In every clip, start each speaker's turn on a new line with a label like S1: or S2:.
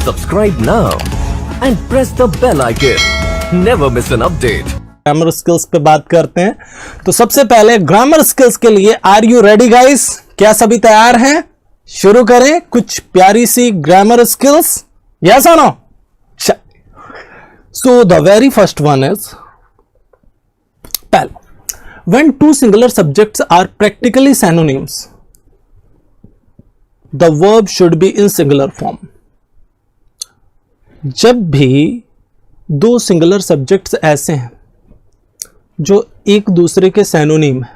S1: Subscribe now and press the bell icon. Never miss an update.
S2: Grammar skills पे बात करते हैं। तो सबसे पहले ग्रामर स्किल्स के लिए आर यू रेडी गाइस? क्या सभी तैयार हैं? शुरू करें कुछ प्यारी सी ग्रामर स्किल्स। यस और no? So the very first one is पहले, when two singular subjects are practically synonyms, the verb should be in singular form. जब भी दो सिंगुलर सब्जेक्ट्स ऐसे हैं जो एक दूसरे के सैनोनिम है,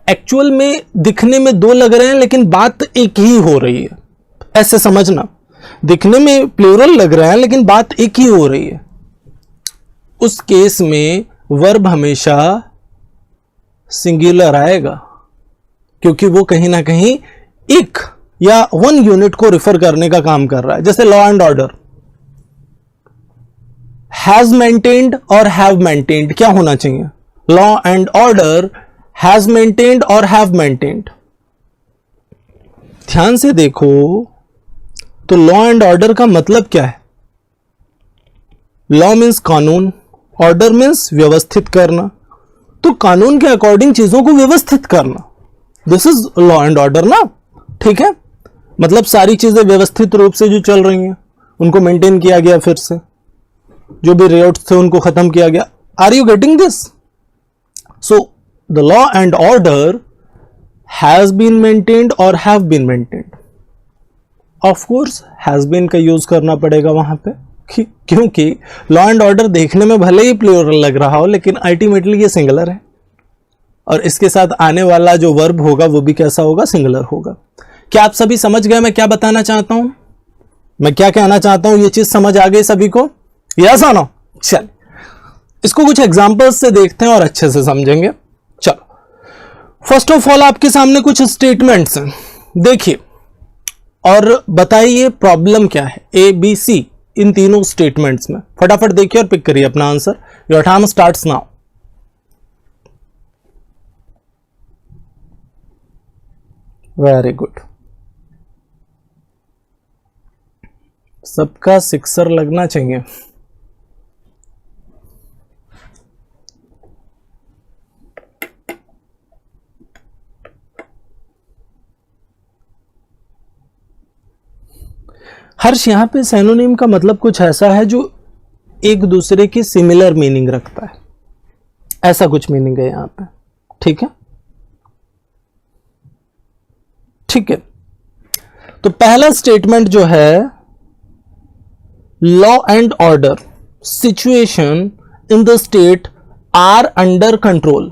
S2: एक्चुअल में दिखने में दो लग रहे हैं लेकिन बात एक ही हो रही है, ऐसे समझना। दिखने में प्लूरल लग रहा है लेकिन बात एक ही हो रही है, उस केस में वर्ब हमेशा सिंगुलर आएगा, क्योंकि वो कहीं ना कहीं एक या वन यूनिट को रिफर करने का काम कर रहा है। जैसे law and order, has maintained और हैव मेंटेन्ड क्या होना चाहिए? Law and order has maintained और हैव मेंटेन्ड। ध्यान से देखो तो लॉ एंड ऑर्डर का मतलब क्या है? लॉ मीन्स कानून, ऑर्डर मीन्स व्यवस्थित करना। तो कानून के अकॉर्डिंग चीजों को व्यवस्थित करना, this is law and order ना। ठीक है, मतलब सारी चीजें व्यवस्थित रूप से जो चल रही हैं उनको मेंटेन किया गया, फिर से जो भी रियोट्स थे उनको खत्म किया गया। Are you getting this? So the law and order has been maintained और have been maintained. Of course has been का यूज करना पड़ेगा वहां पे, क्योंकि लॉ एंड ऑर्डर देखने में भले ही प्लूरल लग रहा हो लेकिन अल्टीमेटली ये सिंगुलर है, और इसके साथ आने वाला जो वर्ब होगा वो भी कैसा होगा? सिंगुलर होगा। क्या आप सभी समझ गए मैं क्या बताना चाहता हूं, मैं क्या कहना चाहता हूं? ये चीज समझ आ गई सभी को? यस और नो? चल इसको कुछ एग्जांपल्स से देखते हैं और अच्छे से समझेंगे। चलो, फर्स्ट ऑफ ऑल आपके सामने कुछ स्टेटमेंट्स हैं, देखिए और बताइए प्रॉब्लम क्या है। ए बी सी इन तीनों स्टेटमेंट्स में फटाफट देखिए और पिक करिए अपना answer. Your time starts now. Very good, सबका सिक्सर लगना चाहिए। हर्ष, यहां पे सैनोनिम का मतलब कुछ ऐसा है जो एक दूसरे की सिमिलर मीनिंग रखता है, ऐसा कुछ मीनिंग है यहां पे। ठीक है, ठीक है। तो पहला स्टेटमेंट जो है, law and order situation in the state are under control.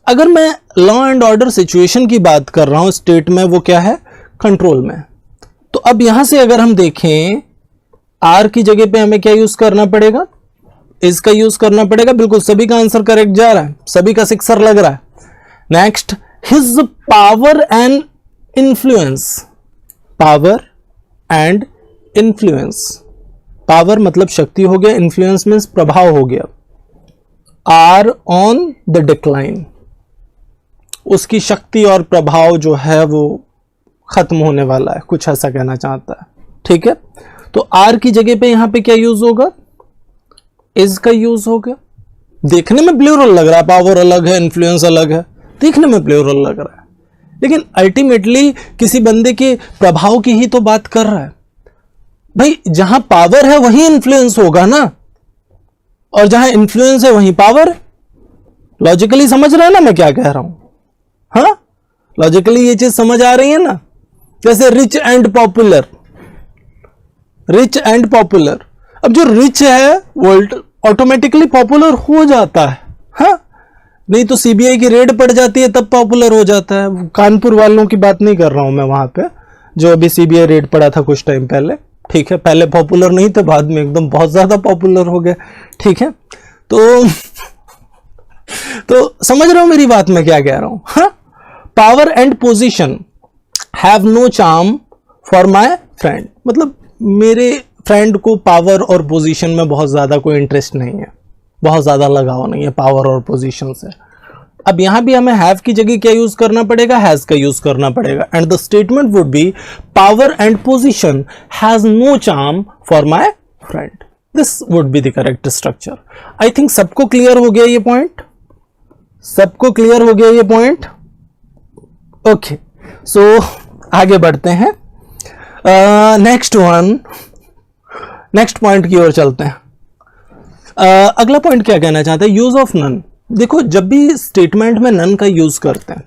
S2: अगर मैं लॉ एंड ऑर्डर सिचुएशन की बात कर रहा हूं, स्टेट में वो क्या है? कंट्रोल में। तो अब यहां से अगर हम देखें, आर की जगह पे हमें क्या यूज करना पड़ेगा? इसका यूज करना पड़ेगा। बिल्कुल सभी का आंसर करेक्ट जा रहा है, सभी का सिक्सर लग रहा है। Next, his power and influence. Power and influence, power मतलब शक्ति हो गया, इन्फ्लुएंस मीन्स प्रभाव हो गया। आर ऑन द डिक्लाइन, उसकी शक्ति और प्रभाव जो है वो खत्म होने वाला है, कुछ ऐसा कहना चाहता है। ठीक है, तो आर की जगह पे यहां पे क्या यूज होगा? इज का यूज हो गया। देखने में प्लूरल लग रहा है, पावर अलग है, इन्फ्लुएंस अलग है, देखने में प्लूरल लग रहा है, लेकिन अल्टीमेटली किसी बंदे के प्रभाव की ही तो बात कर रहा है। भाई जहां पावर है वहीं इन्फ्लुएंस होगा ना, और जहां इन्फ्लुएंस है वहीं पावर है। लॉजिकली समझ रहे हैं ना मैं क्या कह रहा हूं? हाँ, लॉजिकली ये चीज समझ आ रही है ना? जैसे rich and popular, rich and popular. अब जो रिच है वो ऑटोमेटिकली पॉपुलर हो जाता है, हाँ? नहीं तो सीबीआई की रेड पड़ जाती है तब पॉपुलर हो जाता है। कानपुर वालों की बात नहीं कर रहा हूं मैं, वहां पे जो अभी सीबीआई रेड पड़ा था कुछ टाइम पहले। ठीक है, पहले पॉपुलर नहीं थे, बाद में एकदम बहुत ज्यादा पॉपुलर हो गए। ठीक है, तो समझ रहे हो मेरी बात मैं क्या कह रहा हूं? हाँ, power and position have no charm for my friend, मतलब मेरे फ्रेंड को पावर और पोजीशन में बहुत ज्यादा कोई इंटरेस्ट नहीं है, बहुत ज्यादा लगाव नहीं है पावर और पोजीशन से। अब यहां भी हमें हैव की जगह क्या यूज करना पड़ेगा, हैज का यूज करना पड़ेगा। And the statement would be power and position has no charm for my friend. This would be the correct structure. I think सबको क्लियर हो गया ये पॉइंट, सबको क्लियर हो गया ये पॉइंट। ओके, सो आगे बढ़ते हैं, नेक्स्ट पॉइंट की ओर चलते हैं। अगला पॉइंट क्या कहना चाहते हैं, यूज ऑफ नन। देखो, जब भी स्टेटमेंट में नन का यूज करते हैं,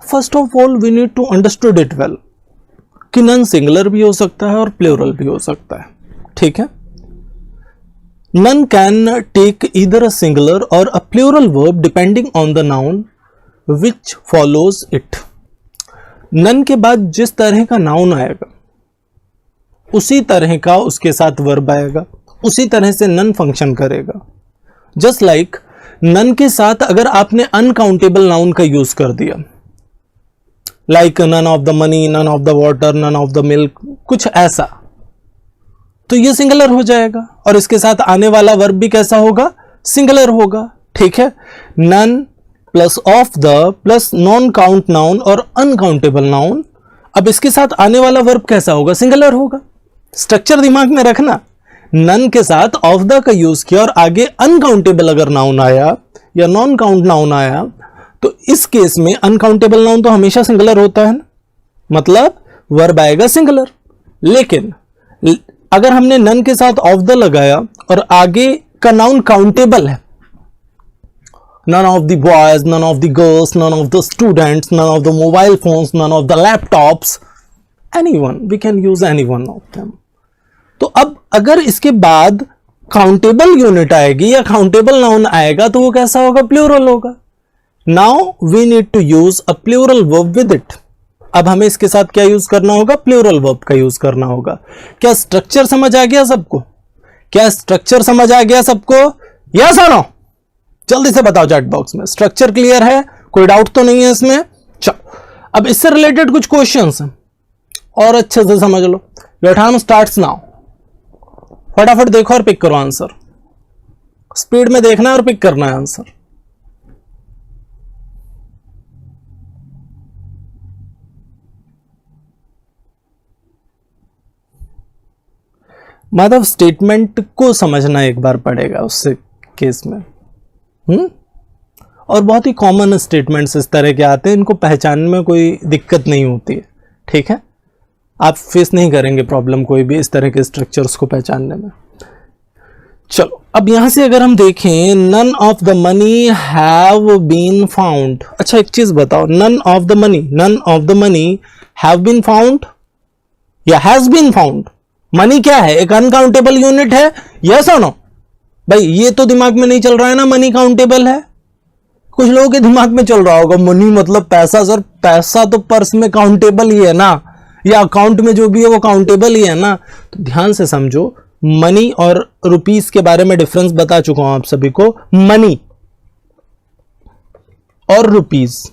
S2: first of all we need to understood it well कि नन सिंगुलर भी हो सकता है और प्लूरल भी हो सकता है, ठीक है। None can take either a singular or a plural verb depending on the noun which follows it. None के बाद जिस तरह का नाउन आएगा उसी तरह का उसके साथ वर्ब आएगा, उसी तरह से नन फंक्शन करेगा। जस्ट लाइक नन के साथ अगर आपने अनकाउंटेबल नाउन का यूज कर दिया, like none of the money, none of the water, none of the milk, कुछ ऐसा, तो ये सिंगुलर हो जाएगा और इसके साथ आने वाला वर्ब भी कैसा होगा, सिंगुलर होगा, ठीक है। None plus of the plus non count noun और अनकाउंटेबल नाउन, अब इसके साथ आने वाला वर्ब कैसा होगा, सिंगुलर होगा। स्ट्रक्चर दिमाग में रखना, नन के साथ ऑफ द का यूज किया और आगे अनकाउंटेबल अगर नाउन आया या नॉन काउंट नाउन आया, तो इस केस में अनकाउंटेबल नाउन तो हमेशा सिंगुलर होता है ना, मतलब वर्ब आएगा सिंगुलर। लेकिन अगर हमने नन के साथ ऑफ द लगाया और आगे का नाउन काउंटेबल है, none of the boys, none of the girls, none of the students, none of the mobile phones, none of the laptops, anyone, we can use any one of them. तो अब अगर इसके बाद countable unit आएगी या countable noun आएगा तो वो कैसा होगा, प्लूरल होगा। Now we need to use a plural verb with it. अब हमें इसके साथ क्या यूज करना होगा, प्लूरल वर्ब का यूज करना होगा। क्या स्ट्रक्चर समझ आ गया सबको, क्या स्ट्रक्चर समझ आ गया सबको, यस और नो? जल्दी से बताओ चैट बॉक्स में, स्ट्रक्चर क्लियर है, कोई डाउट तो नहीं है इसमें। चलो, अब इससे रिलेटेड कुछ क्वेश्चंस हैं और अच्छे से समझ लो। Your time starts now. फटाफट देखो और पिक करो आंसर, स्पीड में देखना है और पिक करना है आंसर। मतलब स्टेटमेंट को समझना एक बार पड़ेगा उससे केस में। और बहुत ही कॉमन स्टेटमेंट्स इस तरह के आते हैं, इनको पहचानने में कोई दिक्कत नहीं होती है, ठीक है। आप फेस नहीं करेंगे प्रॉब्लम कोई भी इस तरह के स्ट्रक्चर्स को पहचानने में। चलो, अब यहां से अगर हम देखें, none of the money have been found. अच्छा, एक चीज बताओ, none of the money have been found या हैज बीन फाउंड? मनी क्या है, एक अनकाउंटेबल यूनिट है, यस और नो? भाई ये तो दिमाग में नहीं चल रहा है ना, मनी काउंटेबल है। कुछ लोगों के दिमाग में चल रहा होगा मनी मतलब पैसा। सर, पैसा तो पर्स में काउंटेबल ही है ना, या अकाउंट में जो भी है वो काउंटेबल ही है ना। तो ध्यान से समझो, मनी और रुपीस के बारे में डिफरेंस बता चुका हूं आप सभी को। मनी और रुपीस,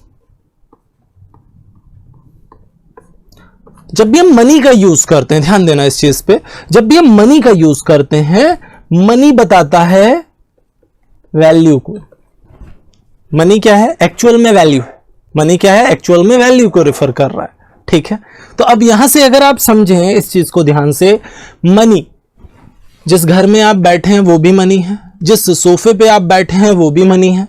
S2: जब भी हम मनी का यूज करते हैं, ध्यान देना इस चीज पे, जब भी हम मनी का यूज करते हैं, मनी बताता है वैल्यू को। मनी क्या है, एक्चुअल में वैल्यू। मनी क्या है, एक्चुअल में वैल्यू को रेफर कर रहा है, ठीक है। तो अब यहां से अगर आप समझें इस चीज को ध्यान से, मनी, जिस घर में आप बैठे हैं वो भी मनी है, जिस सोफे पे आप बैठे हैं वो भी मनी है।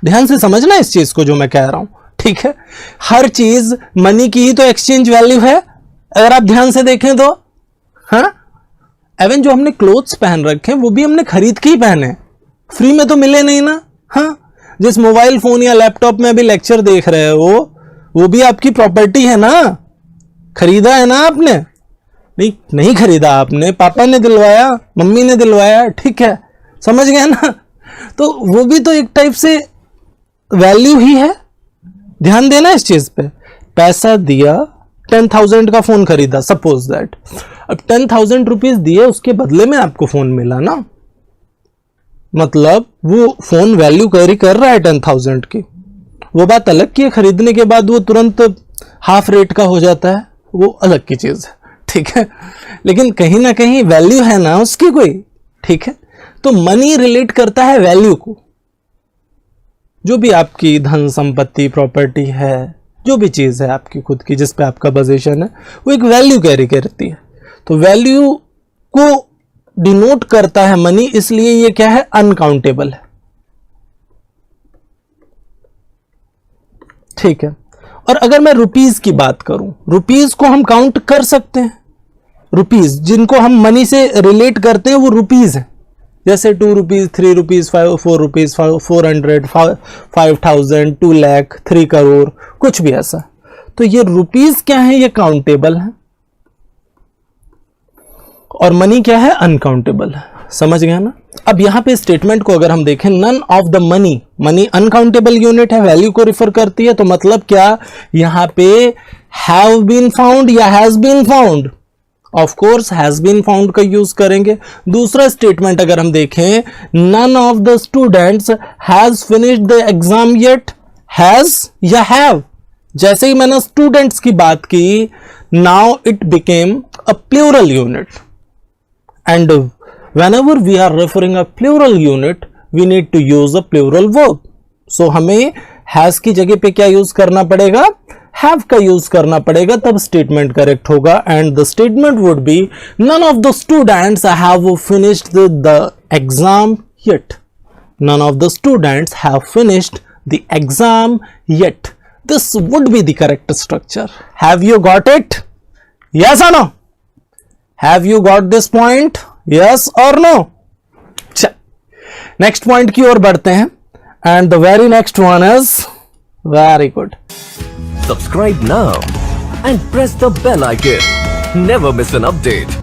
S2: ध्यान से समझना इस चीज को जो मैं कह रहा हूं, ठीक है। हर चीज मनी की ही तो एक्सचेंज वैल्यू है, अगर आप ध्यान से देखें तो। हाँ, एवन जो हमने क्लोथ्स पहन रखे हैं वो भी हमने खरीद के ही पहने, फ्री में तो मिले नहीं ना। हाँ, जिस मोबाइल फोन या लैपटॉप में अभी लेक्चर देख रहे हो वो भी आपकी प्रॉपर्टी है ना, खरीदा है ना आपने? नहीं खरीदा आपने, पापा ने दिलवाया, मम्मी ने दिलवाया, ठीक है, समझ गए ना। तो वो भी तो एक टाइप से वैल्यू ही है, ध्यान देना इस चीज पे। पैसा दिया, 10,000 का फोन खरीदा, सपोज दैट, अब 10,000 रुपीज दिए, उसके बदले में आपको फोन मिला ना, मतलब वो फोन वैल्यू कैरी कर रहा है 10,000 की। वो बात अलग की है, खरीदने के बाद वो तुरंत हाफ रेट का हो जाता है, वो अलग की चीज है, ठीक है। लेकिन कहीं ना कहीं वैल्यू है ना उसकी कोई, ठीक है। तो मनी रिलेट करता है वैल्यू को, जो भी आपकी धन संपत्ति प्रॉपर्टी है, जो भी चीज़ है आपकी खुद की जिस पे आपका पोजीशन है, वो एक वैल्यू कैरी करती है। तो वैल्यू को डिनोट करता है मनी, इसलिए ये क्या है, अनकाउंटेबल है। ठीक है। और अगर मैं रुपीज की बात करूं, रुपीज को हम काउंट कर सकते हैं। रुपीज जिनको हम मनी से रिलेट करते हैं वो रुपीज है, जैसे 2 rupees, 3 rupees, 4 rupees, 400, 5000, 2 lakh, 3 crore, कुछ भी ऐसा। तो ये रुपीज क्या है, ये काउंटेबल है, और मनी क्या है, अनकाउंटेबल है। समझ गया ना। अब यहां पे स्टेटमेंट को अगर हम देखें, none of the money, money uncountable unit है, वैल्यू को रिफर करती है, तो मतलब क्या, यहां पे हैव बीन फाउंड या has been found, of course has been found का यूज करेंगे। दूसरा स्टेटमेंट अगर हम देखें, none of the students has finished the exam yet, has या हैव, जैसे ही मैंने स्टूडेंट्स की बात की, now it became a plural unit, and whenever we are referring a plural unit we need to use a plural verb. so हमें has की जगह पे क्या यूज करना पड़ेगा, have का यूज करना पड़ेगा, तब स्टेटमेंट करेक्ट होगा। and the statement would be none of the students have finished the exam yet. none of the students have finished the exam yet. this would be the correct structure. have you got it? yes or no? Have you got this point? Yes or no? Next point की ओर बढ़ते हैं, and the very next one is very good.
S1: Subscribe now and press the bell icon. Never miss an update.